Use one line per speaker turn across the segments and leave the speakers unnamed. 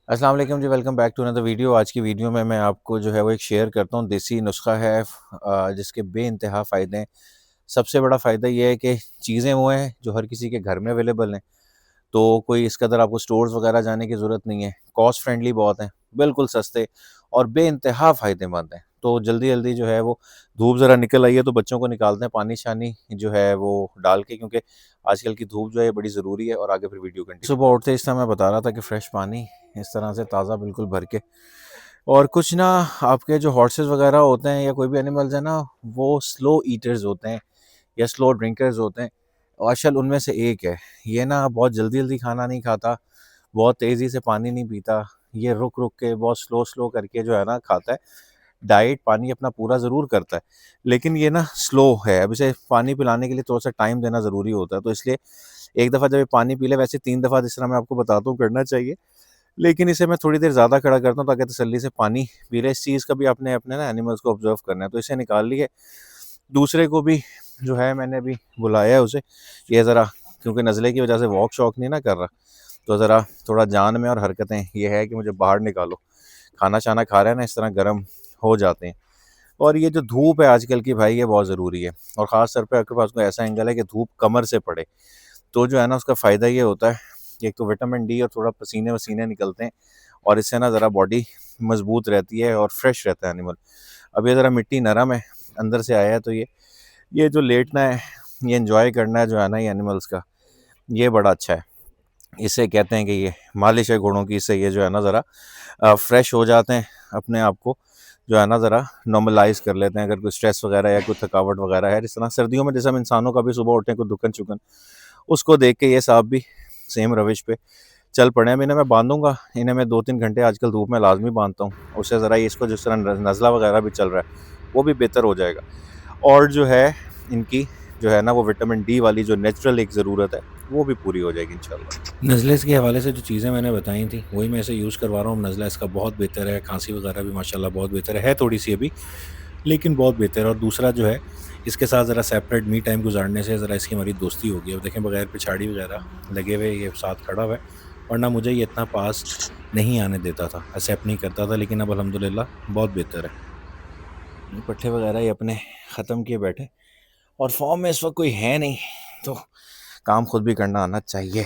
अस्सलाम वालेकुम जी, welcome back to another video. आज की वीडियो में मैं आपको जो है वो एक शेयर करता हूँ देसी नुस्खा है जिसके बेइंतहा फ़ायदे हैं। सबसे बड़ा फ़ायदा ये है कि चीज़ें वो हैं जो हर किसी के घर में अवेलेबल हैं, तो कोई इस कदर आपको स्टोर्स वगैरह जाने की ज़रूरत नहीं है। कॉस्ट फ्रेंडली बहुत हैं, बिल्कुल सस्ते और बेइंतहा फ़ायदेमंद हैं। तो जल्दी-जल्दी जो है वो धूप ज़रा निकल आई है तो बच्चों को निकालते हैं पानी-शानी जो है वो डाल के, क्योंकि आजकल की धूप जो है बड़ी ज़रूरी है। और आगे फिर वीडियो कंटिन्यू। सुबह उठते इस समय मैं बता रहा था कि फ्रेश पानी इस तरह से ताज़ा बिल्कुल भर के, और कुछ ना, आपके जो हॉर्सेस वगैरह होते हैं या कोई भी एनिमल्स है ना, वो स्लो ईटर्स होते हैं या स्लो ड्रिंकर्स होते हैं। आशल उनमें से एक है। ये ना बहुत जल्दी जल्दी खाना नहीं खाता, बहुत तेज़ी से पानी नहीं पीता। ये रुक रुक के बहुत स्लो स्लो करके जो है ना खाता है। डाइट पानी अपना पूरा ज़रूर करता है, लेकिन ये ना स्लो है। अब इसे पानी पिलाने के लिए थोड़ा सा टाइम देना ज़रूरी होता है। तो इसलिए एक दफ़ा जब ये पानी पी ले, वैसे 3 दफ़ा जिस तरह मैं आपको बताता हूँ करना चाहिए, लेकिन इसे मैं थोड़ी देर ज़्यादा खड़ा करता हूँ ताकि तसल्ली से पानी पी ले। इस चीज़ का भी आपने अपने ना एनिमल्स को ऑब्जर्व करना है। तो इसे निकाल लिए, दूसरे को भी जो है मैंने अभी बुलाया है उसे। ये ज़रा क्योंकि नज़ले की वजह से वॉक शॉक नहीं ना कर रहा, तो ज़रा थोड़ा जान में और हरकतें ये है कि मुझे बाहर निकालो। खाना शाना खा रहे हैं ना, इस तरह गर्म हो जाते हैं। और ये जो धूप है आजकल की भाई, ये बहुत ज़रूरी है। और ख़ास तौर पे आपके पास कोई ऐसा एंगल है कि धूप कमर से पड़े, तो जो है ना उसका फ़ायदा ये होता है कि एक तो विटामिन डी और थोड़ा पसीने वसीने निकलते हैं, और इससे ना ज़रा बॉडी मजबूत रहती है और फ्रेश रहता है एनिमल। अब ये ज़रा मिट्टी नरम है, अंदर से आया है, तो ये जो लेटना है, ये एंजॉय करना है जो है ना ये एनिमल्स का, ये बड़ा अच्छा है। इसे कहते हैं कि ये मालिश है घोड़ों की। इससे ये जो है ना ज़रा फ्रेश हो जाते हैं, अपने आप को जो है ना ज़रा नॉर्मलाइज कर लेते हैं। अगर कोई स्ट्रेस वगैरह या कोई थकावट वगैरह है, जिस तरह सर्दियों में जैसे हम इंसानों का भी सुबह उठते हैं कोई दुकन चुकन, उसको देख के ये साहब भी सेम रविश पे चल पड़े हैं। इन्हें मैं बांधूंगा, इन्हें मैं 2-3 घंटे आजकल धूप में लाजमी बांधता हूँ। उससे ज़रा इसको जिस तरह नज़ला वगैरह भी चल रहा है वो भी बेहतर हो जाएगा। और जो है इनकी जो है ना वो विटामिन डी वाली जो नेचुरल एक ज़रूरत है, वो भी पूरी हो जाएगी इंशाल्लाह। नज़लेस के हवाले से जो चीज़ें मैंने बताई थी वही मैं इसे यूज़ करवा रहा हूँ। नज़ला इसका बहुत बेहतर है, खांसी वगैरह भी माशाल्लाह बहुत बेहतर है थोड़ी सी अभी, लेकिन बहुत बेहतर है। और दूसरा जो है, इसके साथ ज़रा सेपरेट मी टाइम गुजारने से ज़रा इसकी हमारी दोस्ती होगी। अब देखें, बगैर पिछाड़ी वगैरह लगे हुए ये साथ खड़ा हुआ है, वरना मुझे ये इतना पास नहीं आने देता था, एक्सेप्ट नहीं करता था, लेकिन अब अल्हम्दुलिल्लाह बहुत बेहतर है। पट्टे वगैरह ये अपने ख़त्म किए बैठे, और फॉर्म में इस वक्त कोई है नहीं, तो काम खुद भी करना आना चाहिए।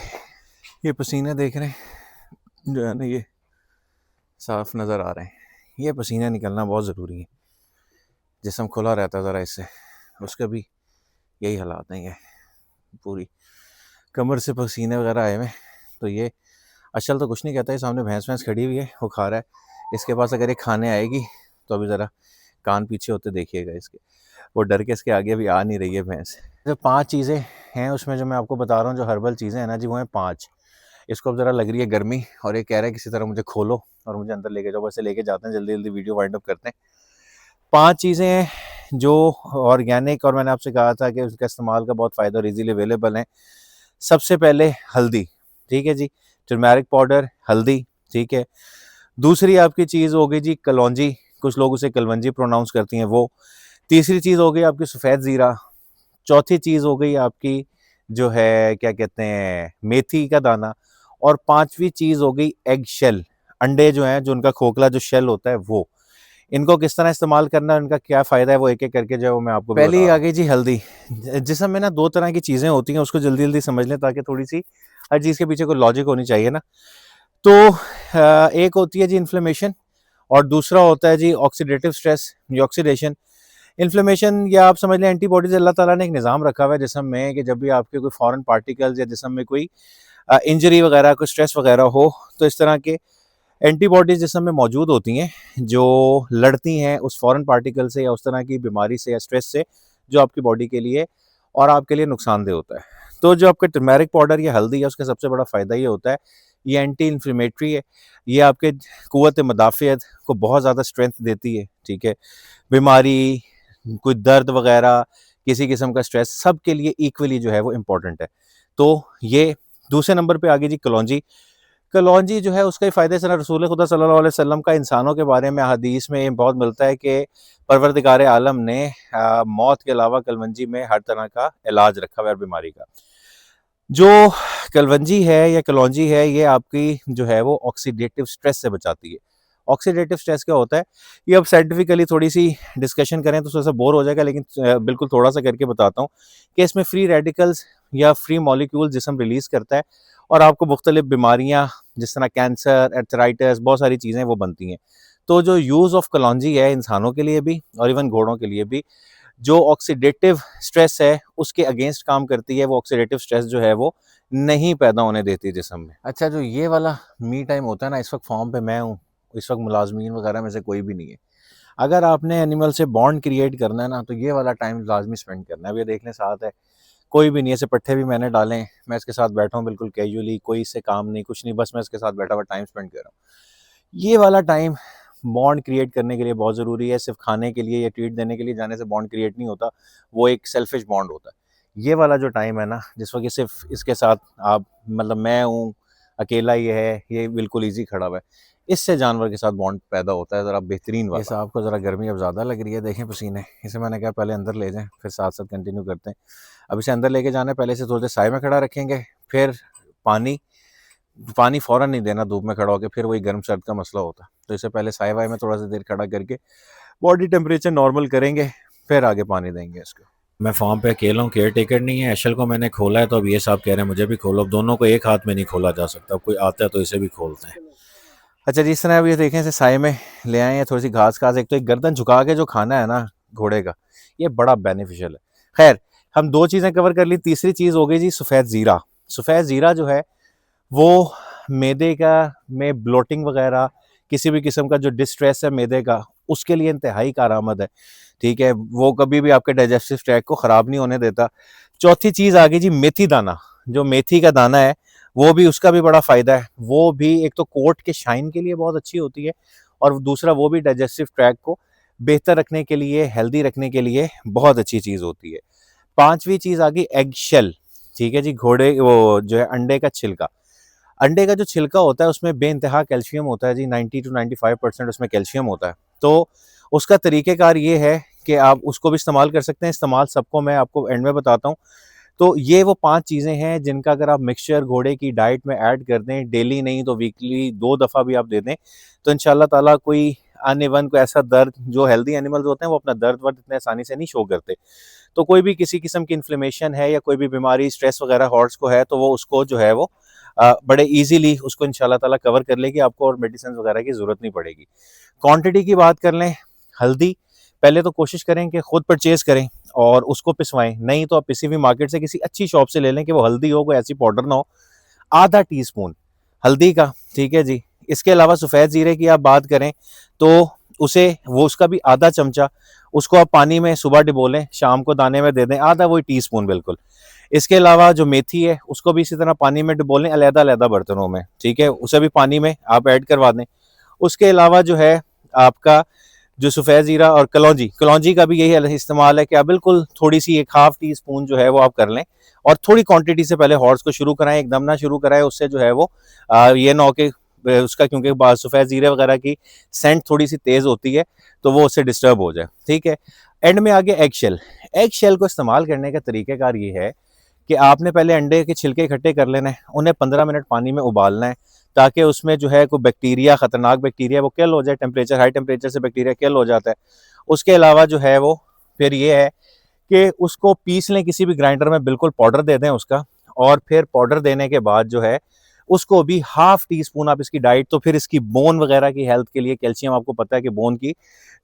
ये पसीने देख रहे हैं जो है ना, ये साफ नज़र आ रहे हैं। ये पसीने निकलना बहुत ज़रूरी है, जिस्म खुला रहता है ज़रा इससे। उसका भी यही हालात हैं, ये पूरी कमर से पसीने वगैरह आए हुए। तो ये असल तो कुछ नहीं कहता है, सामने भैंस वैंस खड़ी हुई है, वो खा रहा है। इसके पास अगर ये खाने आएगी तो अभी ज़रा कान पीछे होते देखिएगा इसके, वो डर के इसके आगे अभी आ नहीं रही है भैंस। जो 5 चीज़ें हैं उसमें जो मैं आपको बता रहा हूँ, जो हर्बल चीज़ें हैं ना जी, वो हैं 5। इसको अब ज़रा लग रही है गर्मी, और ये कह रहा है किसी तरह मुझे खोलो और मुझे अंदर लेके जाओ। वैसे लेके जाते हैं, जल्दी जल्दी वीडियो वाइंड अप करते हैं। 5 चीज़ें हैं जो ऑर्गेनिक, और मैंने आपसे कहा था कि उसका इस्तेमाल का बहुत फ़ायदा और ईजीली अवेलेबल है। सबसे पहले हल्दी, ठीक है जी, टर्मेरिक पाउडर, हल्दी, ठीक है। दूसरी आपकी चीज़ हो गई जी कलौंजी, कुछ लोग उसे कलवंजी प्रोनाउंस करती हैं वो। तीसरी चीज़ हो गई आपकी सफ़ेद ज़ीरा। चौथी चीज़ हो गई आपकी जो है क्या कहते हैं, मेथी का दाना। और पांचवी चीज़ हो गई एग शेल, अंडे जो हैं, जो उनका खोखला जो शेल होता है वो। इनको किस तरह इस्तेमाल करना है, उनका क्या फ़ायदा है, वो एक एक करके जो है वो मैं आपको पहले ही आ गई जी हल्दी। जिसम में ना 2 तरह की चीज़ें होती हैं, उसको जल्दी जल्दी समझ लें ताकि थोड़ी सी हर चीज़ के पीछे कोई लॉजिक होनी चाहिए ना। तो एक होती है जी इन्फ्लेमेशन, और दूसरा होता है जी ऑक्सीडेटिव स्ट्रेस या ऑक्सीडेशन। इन्फ्लेमेशन, या आप समझ लें एंटीबॉडीज, अल्लाह ताला ने एक निज़ाम रखा हुआ है जिसम में कि जब भी आपके कोई फॉरेन पार्टिकल्स या जिसम में कोई इंजरी वगैरह, कोई स्ट्रेस वगैरह हो, तो इस तरह के एंटीबॉडीज जिसम में मौजूद होती हैं जो लड़ती हैं उस फॉरेन पार्टिकल से या उस तरह की बीमारी से या स्ट्रेस से जो आपकी बॉडी के लिए और आपके लिए नुकसानदेह होता है। तो जो आपका टर्मेरिक पाउडर या हल्दी है, उसका सबसे बड़ा फ़ायदा ये होता है, ये एंटी इन्फ्लेमेटरी है। ये आपके क़ुव्वत मुदाफ़ियत को बहुत ज़्यादा स्ट्रेंथ देती है, ठीक है। बीमारी, कोई दर्द वगैरह, किसी किस्म का स्ट्रेस, सब के लिए इक्वली जो है वो इम्पोर्टेंट है। तो ये दूसरे नंबर पे आ गई जी कलौंजी। कलौंजी जो है उसका फ़ायदे सना रसूल खुदा सल्लल्लाहु अलैहि वसल्लम का इंसानों के बारे में हदीस में बहुत मिलता है कि परवरदिगार आलम ने मौत के अलावा कलवंजी में हर तरह का इलाज रखा हुआ है बीमारी का। जो कलवंजी है या कलौंजी है, ये आपकी जो है वो ऑक्सीडेटिव स्ट्रेस से बचाती है। ऑक्सीडेटिव स्ट्रेस क्या होता है, ये अब साइंटिफिकली थोड़ी सी डिस्कशन करें तो थोड़ा सा बोर हो जाएगा, लेकिन बिल्कुल थोड़ा सा करके बताता हूँ कि इसमें फ्री रेडिकल्स या फ्री मॉलिक्यूल जिस्म रिलीज करता है और आपको मुख्तलिफ बीमारियाँ जिस तरह कैंसर, एर्थराइटिस, बहुत सारी चीज़ें वो बनती हैं। तो जो यूज़ ऑफ कलौंजी है इंसानों के लिए भी और इवन घोड़ों के लिए भी, जो ऑक्सीडेटिव स्ट्रेस है उसके अगेंस्ट काम करती है। वो ऑक्सीडेटिव स्ट्रेस जो है वो नहीं पैदा होने देती जिस्म में। अच्छा, जो ये वाला मी टाइम होता है ना, इस वक्त फॉर्म पे मैं हूँ, इस वक्त मुलाजमीन वगैरह में से कोई भी नहीं है। अगर आपने एनिमल से बॉन्ड क्रिएट करना है ना, तो ये वाला टाइम लाजमी स्पेंड करना है। अब ये देख लें, साथ है कोई भी नहीं, ऐसे पट्टे भी मैंने डाले हैं, मैं इसके साथ बैठा हूँ बिल्कुल कैजुअली, कोई इससे काम नहीं, कुछ नहीं, बस मैं इसके साथ बैठा हुआ टाइम स्पेंड कर रहा हूँ। ये वाला टाइम बॉन्ड क्रिएट करने के लिए बहुत ज़रूरी है। सिर्फ खाने के लिए या ट्रीट देने के लिए जाने से बॉन्ड क्रिएट नहीं होता, वो एक सेल्फिश बॉन्ड होता है। ये वाला जो टाइम है ना, जिस वक्त सिर्फ इसके साथ आप, मतलब मैं हूँ, अकेला ये है, ये बिल्कुल ईजी खड़ा हुआ है, इससे जानवर के साथ बॉन्ड पैदा होता है ज़रा बेहतरीन वाला। ये साहब को ज़रा गर्मी अब ज़्यादा लग रही है, देखें पसीने, इसे मैंने कहा पहले अंदर ले जाएं, फिर साथ साथ कंटिन्यू करते हैं। अब इसे अंदर लेके जाना है, पहले से थोड़ी देर साए में खड़ा रखेंगे, फिर पानी पानी फ़ौरन नहीं देना धूप में खड़ा होकर, फिर वही गर्म सर्द का मसला होता है। तो इसे पहले साए वाए में थोड़ा सा देर खड़ा करके बॉडी टेम्परेचर नॉर्मल करेंगे, फिर आगे पानी देंगे इसको। मैं फार्म पे अकेला हूँ, केयर टेकर नहीं है। एशल को मैंने खोला है, तो अब ये साहब कह रहे हैं मुझे भी खोलो। अब दोनों को एक हाथ में नहीं खोला जा सकता, अब कोई आता है तो इसे भी खोलते हैं। अच्छा, जिस तरह अब ये देखें, इसे साए में ले आए हैं, थोड़ी सी घास घास, एक तो एक गर्दन झुका के जो खाना है ना घोड़े का, ये बड़ा बेनिफिशियल है। खैर, हम दो चीज़ें कवर कर ली, तीसरी चीज़ हो गई जी सफ़ेद ज़ीरा। सफ़ेद ज़ीरा जो है वो मैदे का में ब्लोटिंग वगैरह, किसी भी किस्म का जो डिस्ट्रेस है मैदे का, उसके लिए इंतहाई कारआमद है। ठीक है, वो कभी भी आपके डाइजेस्टिव ट्रैक को ख़राब नहीं होने देता। चौथी चीज़ आ गई जी मेथी दाना। जो मेथी का दाना है वो भी, उसका भी बड़ा फ़ायदा है। वो भी एक तो कोट के शाइन के लिए बहुत अच्छी होती है, और दूसरा वो भी डाइजेस्टिव ट्रैक को बेहतर रखने के लिए, हेल्दी रखने के लिए बहुत अच्छी चीज़ होती है। पांचवी चीज़ आ गई एग शेल। ठीक है जी, घोड़े वो जो है अंडे का छिलका। अंडे का जो छिलका होता है उसमें बेइंतहा कैल्शियम होता है जी, 90 to 95% उसमें कैल्शियम होता है। तो उसका तरीक़ेकार ये है कि आप उसको भी इस्तेमाल कर सकते हैं। इस्तेमाल सबको मैं आपको एंड में बताता हूँ। तो ये वो 5 चीज़ें हैं जिनका अगर आप मिक्सचर घोड़े की डाइट में ऐड कर दें, डेली नहीं तो वीकली 2 दफ़ा भी आप दे दें, तो इंशाल्लाह ताला कोई आने-वन को ऐसा दर्द, जो हेल्दी एनिमल्स होते हैं वो अपना दर्द-वर्द इतने आसानी से नहीं शो करते। तो कोई भी किसी किस्म की इन्फ्लेमेशन है या कोई भी बीमारी, स्ट्रेस वगैरह हॉर्स को है, तो वो उसको जो है वो बड़े ईज़िली उसको इंशाल्लाह ताला कवर कर लेगी, आपको और मेडिसिन वगैरह की ज़रूरत नहीं पड़ेगी। क्वांटिटी की बात कर लें, हल्दी पहले तो कोशिश करें कि खुद परचेज़ करें और उसको पिसवाएँ, नहीं तो आप पिसी हुई मार्केट से किसी अच्छी शॉप से ले लें कि वो हल्दी हो, कोई ऐसी पाउडर ना हो। आधा टीस्पून हल्दी का, ठीक है जी। इसके अलावा सफ़ेद ज़ीरे की आप बात करें तो उसे, वो उसका भी आधा चमचा, उसको आप पानी में सुबह डिबो लें, शाम को दाने में दे दें, आधा वही टीस्पून बिल्कुल। इसके अलावा जो मेथी है उसको भी इसी तरह पानी में डिबो लें, अलग-अलग बर्तनों में, ठीक है, उसे भी पानी में आप ऐड करवा दें। उसके अलावा जो है आपका जो सफ़ेद ज़ीरा और कलौंजी, कलौंजी का भी यही इस्तेमाल है कि आप बिल्कुल थोड़ी-सी 1 हाफ़ टी स्पून जो है वो आप कर लें, और थोड़ी क्वांटिटी से पहले हॉर्स को शुरू कराएँ, एकदम ना शुरू कराएँ, उससे जो है वो ये ना हो कि उसका, क्योंकि सफ़ेद ज़ीरे वगैरह की सेंट थोड़ी-सी तेज़ होती है, तो वो उससे डिस्टर्ब हो जाए, ठीक है। एंड में आ गया एग शेल। एग शेल को इस्तेमाल करने का तरीक़ेकार ये है कि आपने पहले अंडे के छिलके इकट्ठे कर लेने हैं, उन्हें 15 मिनट पानी में उबालना है, ताकि उसमें जो है कोई बैक्टीरिया, ख़तरनाक बैक्टीरिया, वो किल हो जाए। टेम्परेचर, हाई टेम्परेचर से बैक्टीरिया किल हो जाता है। उसके अलावा जो है वो फिर ये है कि उसको पीस लें किसी भी ग्राइंडर में, बिल्कुल पाउडर दे दें उसका, और फिर पाउडर देने के बाद जो है उसको भी हाफ टी स्पून आप इसकी डाइट, तो फिर इसकी बोन वगैरह की हेल्थ के लिए, कैल्शियम आपको पता है कि बोन की,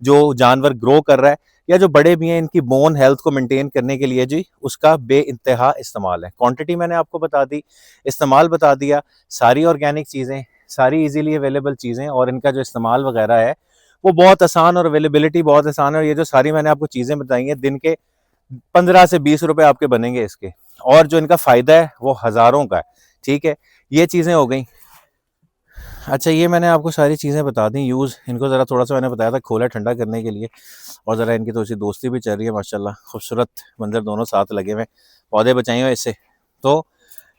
जो जानवर ग्रो कर रहा है या जो बड़े भी हैं, इनकी बोन हेल्थ को मेंटेन करने के लिए जी उसका बेइंतहा इस्तेमाल है। क्वांटिटी मैंने आपको बता दी, इस्तेमाल बता दिया, सारी ऑर्गेनिक चीज़ें, सारी इजीली अवेलेबल चीज़ें, और इनका जो इस्तेमाल वगैरह है वो बहुत आसान, और अवेलेबिलिटी बहुत आसान है। और ये जो सारी मैंने आपको चीज़ें बताई हैं, दिन के 15 से 20 रुपए आपके बनेंगे इसके, और जो इनका फ़ायदा है वो हज़ारों का है, ठीक है। ये चीज़ें हो गई। अच्छा, ये मैंने आपको सारी चीज़ें बता दी यूज़, इनको ज़रा थोड़ा सा मैंने बताया था खोला ठंडा करने के लिए, और ज़रा इनकी थोड़ी सी दोस्ती भी चल रही है माशाल्लाह, खूबसूरत मंजर दोनों साथ लगे हुए हैं, पौधे बचाए हुए इससे। तो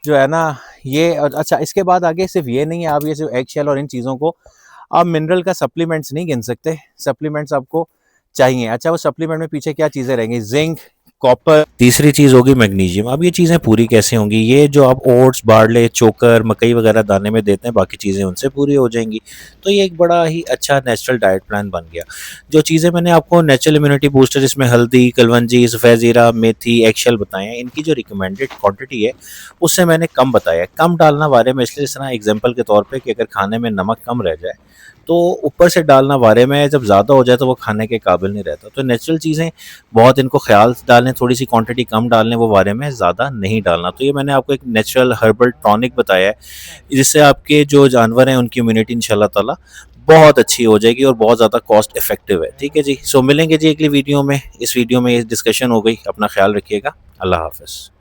जो है ना ये, और अच्छा इसके बाद आगे सिर्फ ये नहीं है, आप ये सिर्फ एग शेल और इन चीज़ों को आप मिनरल का सप्लीमेंट्स नहीं गिन सकते, सप्लीमेंट्स आपको चाहिए। अच्छा, वो सप्लीमेंट में पीछे क्या चीज़ें रहेंगी, जिंक, कॉपर, तीसरी चीज़ होगी मैग्नीशियम। अब ये चीज़ें पूरी कैसे होंगी? ये जो आप ओट्स, बार्ले, चोकर, मकई वगैरह दाने में देते हैं, बाकी चीज़ें उनसे पूरी हो जाएंगी। तो ये एक बड़ा ही अच्छा नेचुरल डाइट प्लान बन गया। जो चीज़ें मैंने आपको नेचुरल इम्यूनिटी बूस्टर, इसमें हल्दी, कलवंजी, सफ़ेद ज़ीरा, मेथी, एगशेल बताए हैं, इनकी जो रिकमेंडेड क्वांटिटी है उससे मैंने कम बताया है। कम डालना वारे में इसलिए, जिस तरह एग्जांपल के तौर पे कि अगर खाने में नमक कम रह जाए तो ऊपर से डालना वारे में, जब ज़्यादा हो जाए तो वो खाने के काबिल नहीं रहता। तो नेचुरल चीज़ें बहुत इनको ख्याल से डालें, थोड़ी सी क्वांटिटी कम डालें, वो वारे में ज़्यादा नहीं डालना। तो ये मैंने आपको एक नेचुरल हर्बल टॉनिक बताया है, जिससे आपके जो जानवर हैं उनकी इम्यूनिटी इंशाल्लाह ताला बहुत अच्छी हो जाएगी और बहुत ज़्यादा कॉस्ट इफेक्टिव है। ठीक है जी, सो मिलेंगे जी अगली वीडियो में। इस वीडियो में ये डिस्कशन हो गई। अपना ख्याल रखिएगा। अल्लाह हाफ़िज़।